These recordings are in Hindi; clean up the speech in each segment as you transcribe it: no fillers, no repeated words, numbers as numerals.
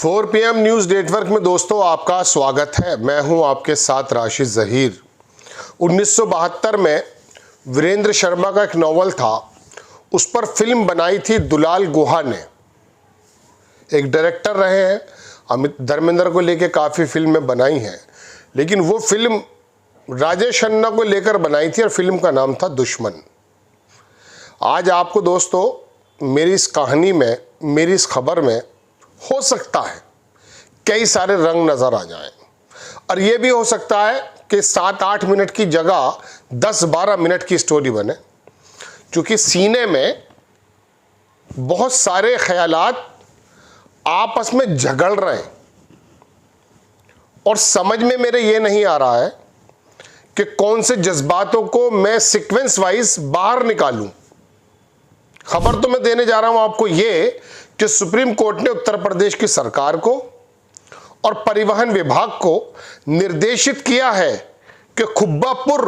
4 PM न्यूज़ नेटवर्क में दोस्तों आपका स्वागत है। मैं हूं आपके साथ राशिद ज़हीर। 1972 में वीरेंद्र शर्मा का एक नॉवल था, उस पर फिल्म बनाई थी दुलाल गुहा ने। एक डायरेक्टर रहे हैं, अमित धर्मेंद्र को लेकर काफ़ी फिल्में बनाई हैं, लेकिन वो फिल्म राजेश खन्ना को लेकर बनाई थी और फिल्म का नाम था दुश्मन। आज आपको दोस्तों मेरी इस कहानी में, मेरी इस खबर में हो सकता है कई सारे रंग नज़र आ जाएं, और ये भी हो सकता है कि 7-8 मिनट की जगह 10-12 मिनट की स्टोरी बने, क्योंकि सीने में बहुत सारे ख्यालात आपस में झगड़ रहे हैं और समझ में मेरे ये नहीं आ रहा है कि कौन से जज्बातों को मैं सीक्वेंस वाइज बाहर निकालूं। खबर तो मैं देने जा रहा हूं आपको ये कि सुप्रीम कोर्ट ने उत्तर प्रदेश की सरकार को और परिवहन विभाग को निर्देशित किया है कि खुब्बापुर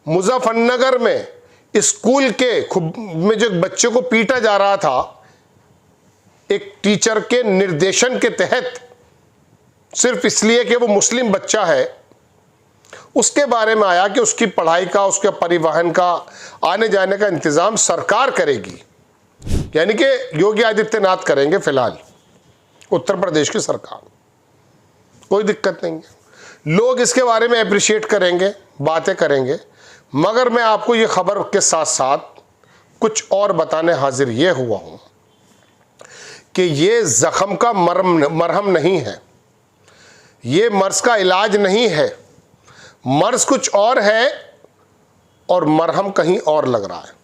मुजफ्फरनगर में स्कूल में जो बच्चे को पीटा जा रहा था, एक टीचर के निर्देशन के तहत, सिर्फ इसलिए कि वो मुस्लिम बच्चा है, उसके बारे में आया कि उसकी पढ़ाई का, उसके परिवहन का, आने जाने का इंतजाम सरकार करेगी, यानी कि योगी आदित्यनाथ करेंगे। फिलहाल उत्तर प्रदेश की सरकार, कोई दिक्कत नहीं है, लोग इसके बारे में अप्रिशिएट करेंगे, बातें करेंगे, मगर मैं आपको ये खबर के साथ साथ कुछ और बताने हाजिर ये हुआ हूं कि ये जख्म का मरहम नहीं है, ये मर्ज का इलाज नहीं है। मर्ज कुछ और है और मरहम कहीं और लग रहा है,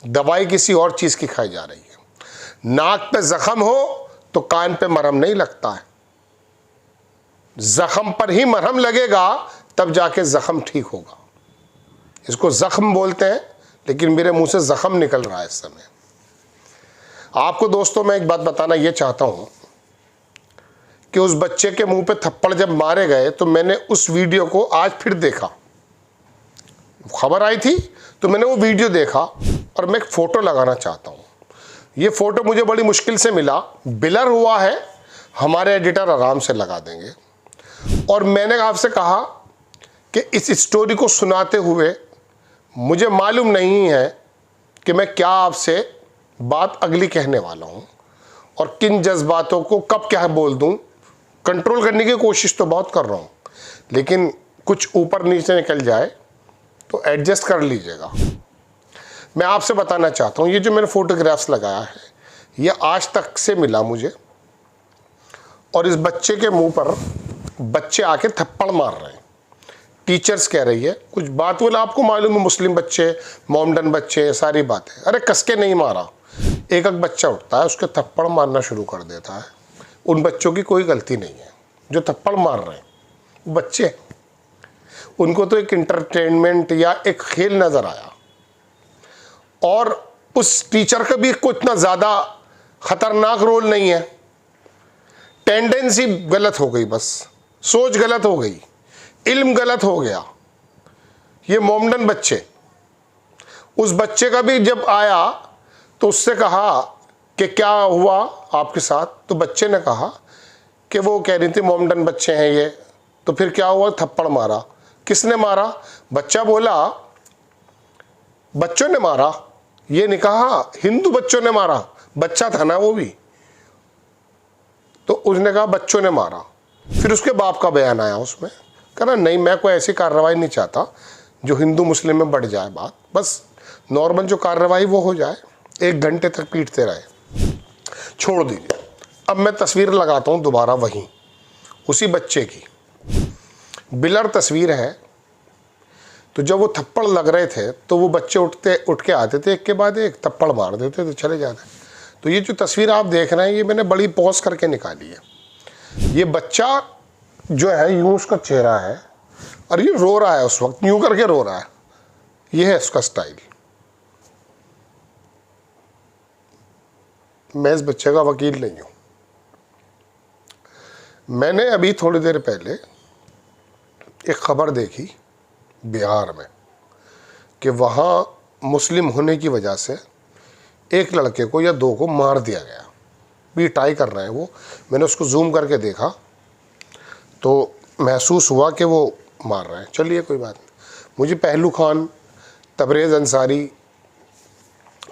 दवाई किसी और चीज की खाई जा रही है। नाक पे जख्म हो तो कान पे मरहम नहीं लगता है, जख्म पर ही मरहम लगेगा तब जाके जख्म ठीक होगा। इसको जख्म बोलते हैं, लेकिन मेरे मुंह से जख्म निकल रहा है इस समय। आपको दोस्तों मैं एक बात बताना ये चाहता हूं कि उस बच्चे के मुंह पे थप्पड़ जब मारे गए तो मैंने उस वीडियो को आज फिर देखा। खबर आई थी तो मैंने वो वीडियो देखा और मैं एक फ़ोटो लगाना चाहता हूँ। ये फ़ोटो मुझे बड़ी मुश्किल से मिला, ब्लर हुआ है, हमारे एडिटर आराम से लगा देंगे। और मैंने आपसे कहा कि इस स्टोरी को सुनाते हुए मुझे मालूम नहीं है कि मैं क्या आपसे बात अगली कहने वाला हूँ और किन जज्बातों को कब क्या बोल दूँ। कंट्रोल करने की कोशिश तो बहुत कर रहा हूँ, लेकिन कुछ ऊपर नीचे निकल जाए तो एडजस्ट कर लीजिएगा। मैं आपसे बताना चाहता हूँ, ये जो मैंने फ़ोटोग्राफ्स लगाया है ये आज तक से मिला मुझे, और इस बच्चे के मुंह पर बच्चे आके थप्पड़ मार रहे हैं। टीचर्स कह रही है कुछ बात, बोला आपको मालूम है मुस्लिम बच्चे, मोमडन बच्चे, सारी बातें। अरे कसके नहीं मारा, एक एक बच्चा उठता है उसके थप्पड़ मारना शुरू कर देता है। उन बच्चों की कोई गलती नहीं है जो थप्पड़ मार रहे हैं, बच्चे, उनको तो एक इंटरटेनमेंट या एक खेल नज़र आया, और उस टीचर का भी कोई इतना ज़्यादा ख़तरनाक रोल नहीं है। टेंडेंसी गलत हो गई, बस सोच गलत हो गई, इल्म गलत हो गया। ये मोमडन बच्चे, उस बच्चे का भी जब आया तो उससे कहा कि क्या हुआ आपके साथ, तो बच्चे ने कहा कि वो कह रही थी मोमडन बच्चे हैं ये, तो फिर क्या हुआ, थप्पड़ मारा। किसने मारा? बच्चा बोला बच्चों ने मारा, ये नहीं कहा हिंदू बच्चों ने मारा, बच्चा था ना वो भी, तो उसने कहा बच्चों ने मारा। फिर उसके बाप का बयान आया, उसमें कहा नहीं मैं कोई ऐसी कार्रवाई नहीं चाहता जो हिंदू मुस्लिम में बढ़ जाए बात, बस नॉर्मल जो कार्रवाई वो हो जाए, 1 घंटे तक पीटते रहे, छोड़ दीजिए। अब मैं तस्वीर लगाता हूँ दोबारा वहीं उसी बच्चे की, ब्लर तस्वीर है। तो जब वो थप्पड़ लग रहे थे तो वो बच्चे उठ के आते थे, एक के बाद एक थप्पड़ मार देते थे, चले जाते। तो ये जो तस्वीर आप देख रहे हैं ये मैंने बड़ी पॉज करके निकाली है। ये बच्चा जो है यूं उसका चेहरा है और ये रो रहा है, उस वक्त यूं करके रो रहा है, ये है उसका स्टाइल। मैं इस बच्चे का वकील नहीं हूं। मैंने अभी थोड़ी देर पहले एक खबर देखी बिहार में कि वहाँ मुस्लिम होने की वजह से एक लड़के को या 2 को मार दिया गया। भी ट्राई कर रहे हैं वो। मैंने उसको जूम करके देखा तो महसूस हुआ कि वो मार रहे हैं। चलिए कोई बात नहीं। मुझे पहलू खान, तबरेज़ अंसारी,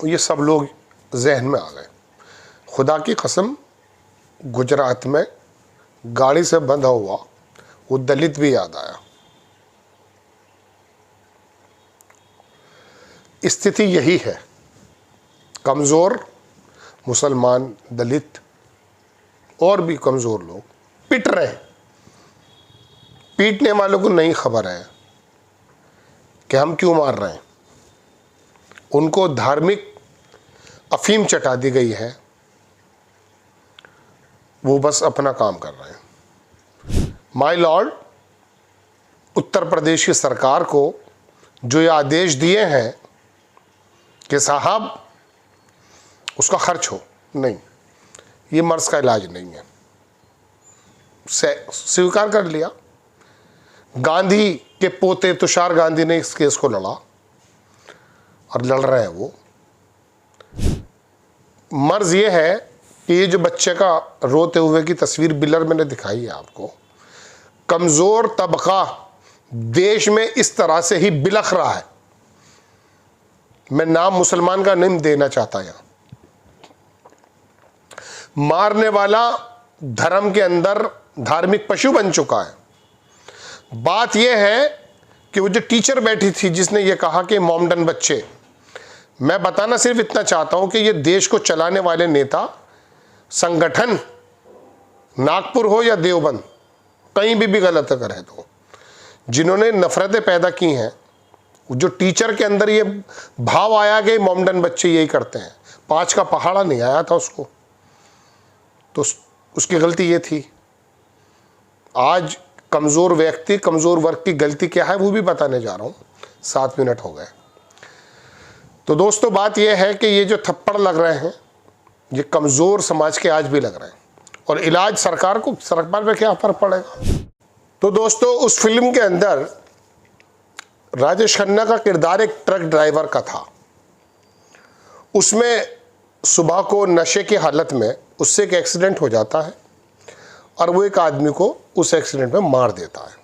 ये सब लोग जहन में आ गए। खुदा की कसम, गुजरात में गाड़ी से बंधा हुआ वो दलित भी याद आया। स्थिति यही है, कमज़ोर मुसलमान, दलित और भी कमज़ोर लोग पिट रहे हैं। पीटने वालों को नहीं खबर है कि हम क्यों मार रहे हैं। उनको धार्मिक अफीम चटा दी गई है, वो बस अपना काम कर रहे हैं। माय लॉर्ड, उत्तर प्रदेश की सरकार को जो ये आदेश दिए हैं कि साहब उसका खर्च हो, नहीं, ये मर्ज का इलाज नहीं है, स्वीकार कर लिया। गांधी के पोते तुषार गांधी ने इस केस को लड़ा और लड़ रहे हैं वो। मर्ज ये है कि ये जो बच्चे का रोते हुए की तस्वीर बिलर मैंने दिखाई है आपको, कमज़ोर तबका देश में इस तरह से ही बिलख रहा है। मैं नाम मुसलमान का नहीं देना चाहता यहाँ। मारने वाला धर्म के अंदर धार्मिक पशु बन चुका है। बात यह है कि वो जो टीचर बैठी थी जिसने ये कहा कि मोमडन बच्चे, मैं बताना सिर्फ इतना चाहता हूं कि ये देश को चलाने वाले नेता, संगठन, नागपुर हो या देवबंद, कहीं भी गलत करे तो, जिन्होंने नफरतें पैदा की हैं, जो टीचर के अंदर ये भाव आया कि मोमडन बच्चे यही करते हैं, 5 का पहाड़ा नहीं आया था उसको, तो उसकी गलती ये थी। आज कमज़ोर व्यक्ति, कमज़ोर वर्ग की गलती क्या है वो भी बताने जा रहा हूँ। 7 मिनट हो गए। तो दोस्तों बात यह है कि ये जो थप्पड़ लग रहे हैं ये कमज़ोर समाज के आज भी लग रहे हैं, और इलाज सरकार पे क्या फर्क पड़ेगा। तो दोस्तों उस फिल्म के अंदर राजेश खन्ना का किरदार एक ट्रक ड्राइवर का था। उसमें सुबह को नशे की हालत में उससे एक एक्सीडेंट हो जाता है और वो एक आदमी को उस एक्सीडेंट में मार देता है।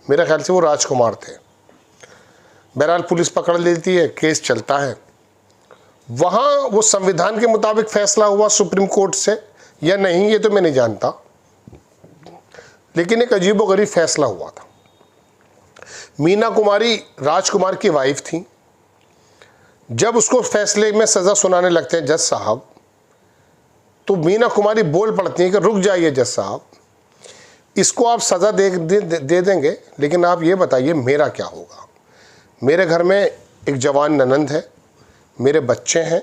मेरे ख्याल से वो राजकुमार थे। बहरहाल पुलिस पकड़ लेती है, केस चलता है। वहाँ वो संविधान के मुताबिक फैसला हुआ सुप्रीम कोर्ट से या नहीं ये तो मैं नहीं जानता, लेकिन एक अजीबोगरीब फैसला हुआ था। मीना कुमारी राजकुमार की वाइफ थी। जब उसको फैसले में सज़ा सुनाने लगते हैं जज साहब, तो मीना कुमारी बोल पड़ती है कि रुक जाइए जज साहब, इसको आप सज़ा दे देंगे, लेकिन आप ये बताइए मेरा क्या होगा। मेरे घर में एक जवान ननंद है, मेरे बच्चे हैं,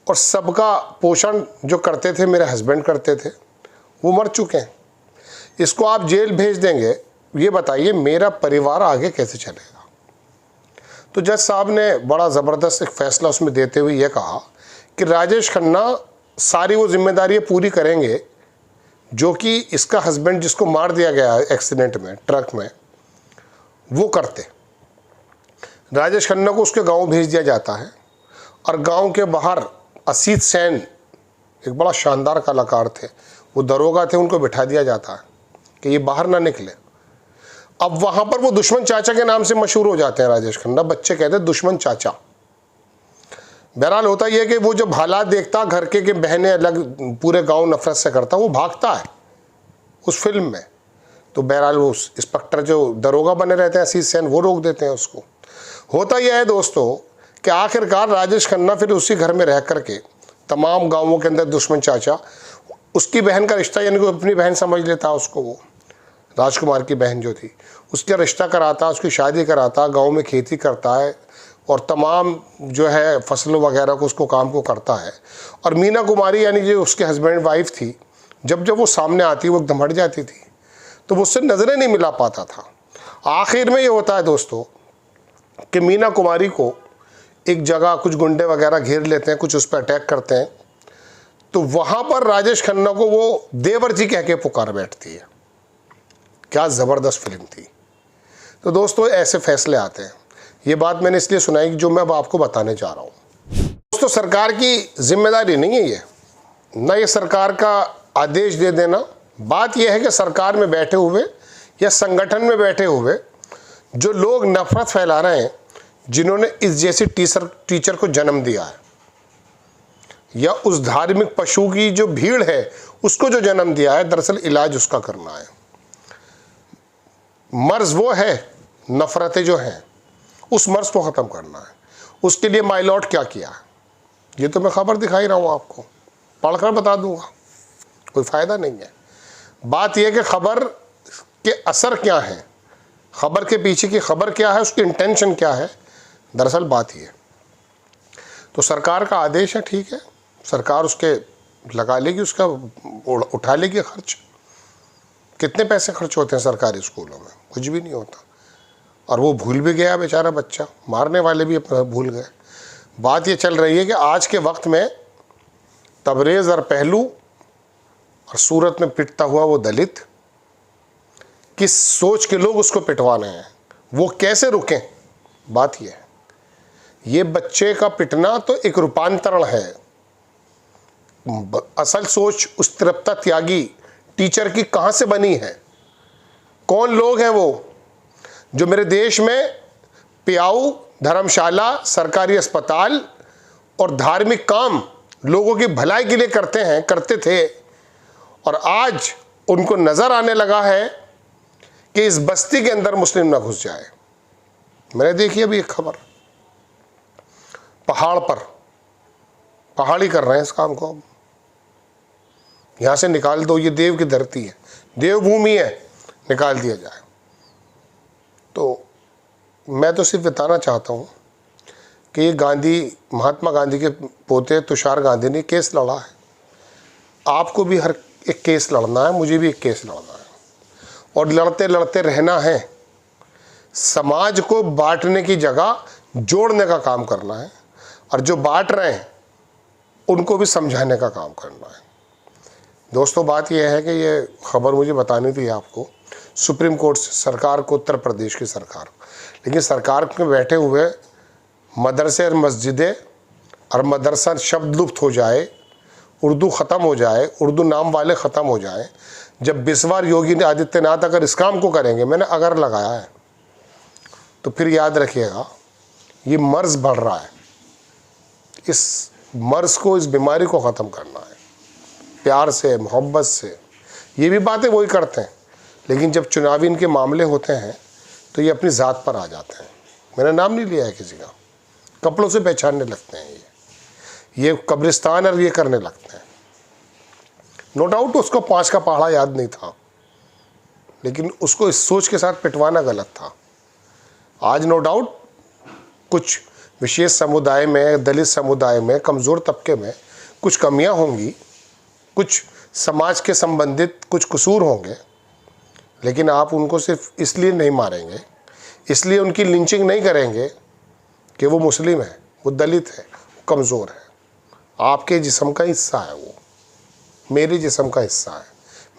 और सबका पोषण जो करते थे मेरे हस्बैंड करते थे, वो मर चुके हैं। इसको आप जेल भेज देंगे, ये बताइए मेरा परिवार आगे कैसे चलेगा। तो जज साहब ने बड़ा ज़बरदस्त एक फ़ैसला उसमें देते हुए ये कहा कि राजेश खन्ना सारी वो जिम्मेदारियाँ पूरी करेंगे जो कि इसका हस्बैंड जिसको मार दिया गया एक्सीडेंट में ट्रक में वो करते। राजेश खन्ना को उसके गांव भेज दिया जाता है और गांव के बाहर असीत सेन एक बड़ा शानदार कलाकार थे, वो दरोगा थे, उनको बिठा दिया जाता है कि ये बाहर ना निकले। अब वहाँ पर वो दुश्मन चाचा के नाम से मशहूर हो जाते हैं राजेश खन्ना, बच्चे कहते हैं दुश्मन चाचा। बहरहाल होता यह है कि वो जब हालात देखता घर के बहनें अलग, पूरे गांव नफरत से करता, वो भागता है उस फिल्म में। तो बहरहाल वो इंस्पेक्टर जो दरोगा बने रहते हैं असीत सेन, वो रोक देते हैं उसको। होता यह है दोस्तों कि आखिरकार राजेश खन्ना फिर उसी घर में रह करके तमाम गाँवों के अंदर दुश्मन चाचा, उसकी बहन का रिश्ता, यानी कि अपनी बहन समझ लेता उसको, वो राजकुमार की बहन जो थी, उसका रिश्ता कराता, उसकी शादी कराता, गांव में खेती करता है और तमाम जो है फसलों वगैरह को उसको काम को करता है। और मीना कुमारी यानी जो उसके हस्बैंड वाइफ थी, जब जब वो सामने आती वो एकदम हट जाती थी, तो वो उससे नज़रें नहीं मिला पाता था। आखिर में ये होता है दोस्तों कि मीना कुमारी को एक जगह कुछ गुंडे वगैरह घेर लेते हैं, कुछ उस पर अटैक करते हैं, तो वहाँ पर राजेश खन्ना को वो देवर जी कह के पुकार बैठती है। क्या ज़बरदस्त फिल्म थी। तो दोस्तों ऐसे फैसले आते हैं। ये बात मैंने इसलिए सुनाई जो मैं अब आपको बताने जा रहा हूँ। दोस्तों सरकार की जिम्मेदारी नहीं है ये न ये सरकार का आदेश दे देना। बात यह है कि सरकार में बैठे हुए या संगठन में बैठे हुए जो लोग नफरत फैला रहे हैं, जिन्होंने इस जैसे टीचर को जन्म दिया है, या उस धार्मिक पशु की जो भीड़ है उसको जो जन्म दिया है, दरअसल इलाज उसका करना है। मर्ज वो है, नफरतें जो हैं उस मर्ज को ख़त्म करना है। उसके लिए माय लॉर्ड क्या किया, ये तो मैं खबर दिखा ही रहा हूँ आपको, पढ़कर बता दूंगा, कोई फ़ायदा नहीं है। बात यह कि खबर के असर क्या हैं, खबर के पीछे की खबर क्या है, उसकी इंटेंशन क्या है, दरअसल बात ये। तो सरकार का आदेश है, ठीक है, सरकार उसके लगा लेगी, उसका उठा लेगी खर्च। कितने पैसे खर्च होते हैं सरकारी स्कूलों में, कुछ भी नहीं होता। और वो भूल भी गया बेचारा बच्चा, मारने वाले भी अपना भूल गए। बात ये चल रही है कि आज के वक्त में तबरेज़ और पहलू और सूरत में पिटता हुआ वो दलित, किस सोच के लोग उसको पिटवाने हैं, वो कैसे रुकें, बात ये है। ये बच्चे का पिटना तो एक रूपांतरण है। असल सोच उस तृप्ता त्यागी टीचर की कहाँ से बनी है? कौन लोग हैं वो जो मेरे देश में पियाऊ, धर्मशाला, सरकारी अस्पताल और धार्मिक काम लोगों की भलाई के लिए करते थे, और आज उनको नज़र आने लगा है कि इस बस्ती के अंदर मुस्लिम ना घुस जाए। मैंने देखी अभी एक खबर, पहाड़ी कर रहे हैं इस काम को, यहाँ से निकाल दो, ये देव की धरती है, देवभूमि है, निकाल दिया जाए। तो मैं तो सिर्फ बताना चाहता हूँ कि ये महात्मा गांधी के पोते तुषार गांधी ने केस लड़ा है। आपको भी हर एक केस लड़ना है, मुझे भी एक केस लड़ना है, और लड़ते लड़ते रहना है। समाज को बांटने की जगह जोड़ने का काम करना है, और जो बांट रहे हैं उनको भी समझाने का काम करना है। दोस्तों, बात यह है कि ये खबर मुझे बतानी थी आपको, सुप्रीम कोर्ट से सरकार को, उत्तर प्रदेश की सरकार, लेकिन सरकार में बैठे हुए मदरसे और मस्जिदें और मदरसा शब्द लुप्त हो जाए, उर्दू ख़त्म हो जाए, उर्दू नाम वाले ख़त्म हो जाए। जब बिस्वार योगी आदित्यनाथ अगर इस काम को करेंगे, मैंने अगर लगाया है, तो फिर याद रखिएगा ये मर्ज बढ़ रहा है। इस मर्ज को, इस बीमारी को ख़त्म करना है प्यार से, मोहब्बत से। ये भी बातें वही करते हैं, लेकिन जब चुनावी इनके मामले होते हैं तो ये अपनी ज़ात पर आ जाते हैं। मैंने नाम नहीं लिया है किसी का, कपड़ों से पहचानने लगते हैं ये कब्रिस्तान और ये करने लगते हैं। नो डाउट उसको 5 का पहाड़ा याद नहीं था, लेकिन उसको इस सोच के साथ पिटवाना गलत था। आज नो डाउट कुछ विशेष समुदाय में, दलित समुदाय में, कमज़ोर तबके में कुछ कमियां होंगी, कुछ समाज के संबंधित कुछ कसूर होंगे, लेकिन आप उनको सिर्फ इसलिए नहीं मारेंगे, इसलिए उनकी लिंचिंग नहीं करेंगे कि वो मुस्लिम है, वो दलित है, वो कमज़ोर है। आपके जिस्म का हिस्सा है, वो मेरे जिस्म का हिस्सा है,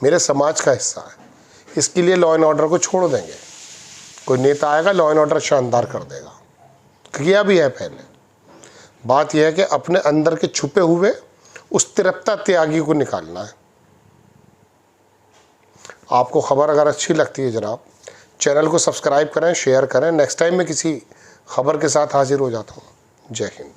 मेरे समाज का हिस्सा है। इसके लिए लॉ एंड ऑर्डर को छोड़ देंगे। कोई नेता आएगा, लॉ एंड ऑर्डर शानदार कर देगा, किया भी है पहले। बात यह है कि अपने अंदर के छुपे हुए उस तृप्ता त्यागी को निकालना है। आपको खबर अगर अच्छी लगती है जनाब, चैनल को सब्सक्राइब करें, शेयर करें। नेक्स्ट टाइम मैं किसी खबर के साथ हाजिर हो जाता हूँ। जय हिंद।